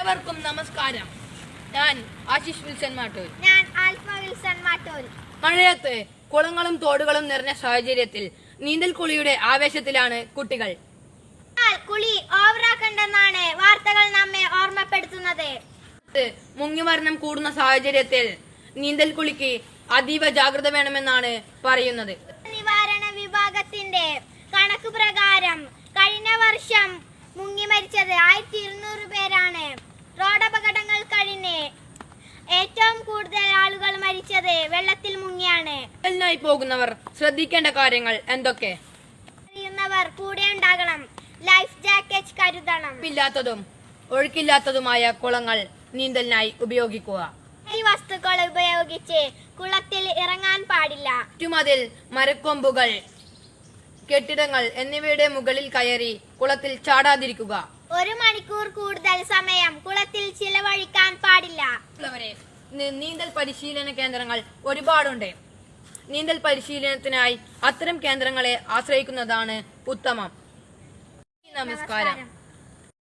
എല്ലാവർക്കും നമസ്കാരം. ഞാൻ ആശിഷ് വിൽസൺ മാട്ടൂൽ. ഞാൻ ആൽഫ വിൽസൺ മാട്ടൂൽ. മഴയത്ത് കുളങ്ങളും തോടുകളും നിറഞ്ഞ സാഹചര്യത്തിൽ നീന്തൽ കുളിയുടെ ആവേശത്തിലാണ് കുട്ടികൾ. കുളി ഓവറാക്കണ്ടെന്നാണ് വാർത്തകൾ നമ്മെ ഓർമ്മപ്പെടുത്തുന്നത്. മുങ്ങിമരണം കൂടുന്ന സാഹചര്യത്തിൽ നീന്തൽ കുളിക്ക് അതീവ ജാഗ്രത വേണമെന്നാണ് പറയുന്നത്. നിവാരണ വിഭാഗത്തിന്റെ കണക്ക് പ്രകാരം കഴിഞ്ഞ വർഷം മുങ്ങി മരിച്ചത് 1200 പേരാണ്. റോഡപകടങ്ങൾ കഴിഞ്ഞ് ഏറ്റവും കൂടുതൽ ആളുകൾ മരിച്ചത് വെള്ളത്തിൽ മുങ്ങിയാണ്. നീന്തലിനായി പോകുന്നവർ ശ്രദ്ധിക്കേണ്ട കാര്യങ്ങൾ എന്തൊക്കെ? അറിയുന്നവർ കൂടെ ഉണ്ടാകണം. ലൈഫ് ജാക്കറ്റ് കരുതണം. ഇല്ലാത്തതും ഒഴുക്കില്ലാത്തതുമായ കുളങ്ങൾ നീന്തലിനായി ഉപയോഗിക്കുക. ഈ വസ്തുക്കൾ ഉപയോഗിച്ച് കുളത്തിൽ ഇറങ്ങാൻ പാടില്ല. ചുറ്റുമതിൽ, മരക്കൊമ്പുകൾ, കെട്ടിടങ്ങൾ എന്നിവയുടെ മുകളിൽ കയറി കുളത്തിൽ ചാടാതിരിക്കുക. 1 മണിക്കൂർ കൂടുതൽ സമയം കുളത്തിൽ ചിലവഴിക്കാൻ പാടില്ല. നീന്തൽ പരിശീലന കേന്ദ്രങ്ങൾ ഒരുപാടുണ്ട്. നീന്തൽ പരിശീലനത്തിനായി അത്തരം കേന്ദ്രങ്ങളെ ആശ്രയിക്കുന്നതാണ് ഉത്തമം. നമസ്കാരം.